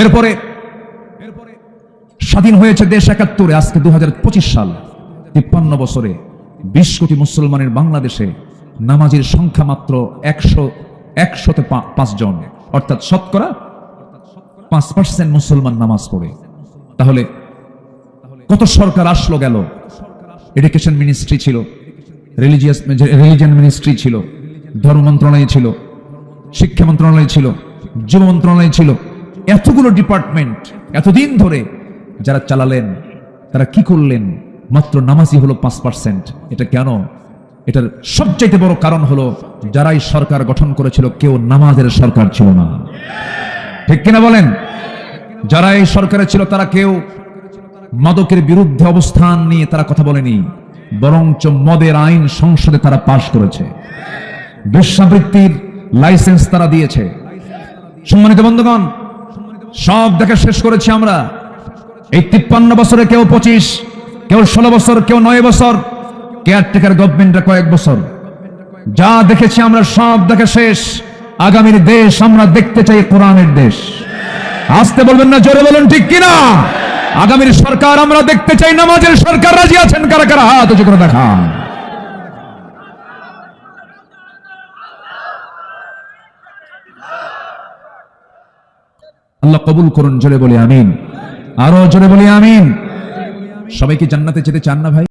এরপরে স্বাধীন হয়েছে দেশ ৭১, আজকে ২০২৫ সাল। ৫৩ বছরে ২০ কোটি মুসলমানের বাংলাদেশে নামাজের সংখ্যা মাত্র ১০৫ জন, অর্থাৎ শতকরা ৫% মুসলমান নামাজ পড়ে। তাহলে কত সরকার আসলো গেল, এডুকেশন মিনিস্ট্রি ছিল, রিলিজিয়ান মিনিস্ট্রি ছিল, ধর্ম মন্ত্রণালয় ছিল, শিক্ষা মন্ত্রণালয় ছিল, যুব মন্ত্রণালয় ছিল, এতগুলো ডিপার্টমেন্ট এতদিন ধরে যারা চালালেন তারা কি করলেন? মাত্র নামাজি হলো ৫%। এটা কেন? এটার সবচাইতে বড় কারণ হলো যারাই সরকার গঠন করেছিল কেউ নামাজের সরকার ছিল না। ঠিক কিনা বলেন? যারা এই সরকারে ছিল তারা কেউ মাদকের বিরুদ্ধে অবস্থান নিয়ে তারা কথা বলেনি, বরঞ্চ মদের আইন সংসদে তারা পাশ করেছে, বেশ্যাবৃত্তির লাইসেন্স তারা দিয়েছে। সম্মানিত বন্ধুগণ, সব দেখে শেষ করেছি আমরা। এই ৫৩ বছরে কেউ ২৫, কেউ ১৬ বছর, কেউ ৯ বছর, কেয়ারটেকার গভর্নমেন্টের কয়েক বছর। যা দেখেছি আমরা সব দেখে শেষ। আগামীর দেশ আমরা দেখতে চাই কোরআনের দেশ। আসতে বলবেন না, জোরে বলুন ঠিক কিনা? আগামীর সরকার আমরা দেখতে চাই নামাজের সরকার। রাজি আছেন কারা কারা? হাত উঁচু করে দেখান। আল্লাহ কবুল করুন। জোরে বলি আমিন। আরো জোরে বলি আমিন। সবাইকে জান্নাতে যেতে চান না ভাই?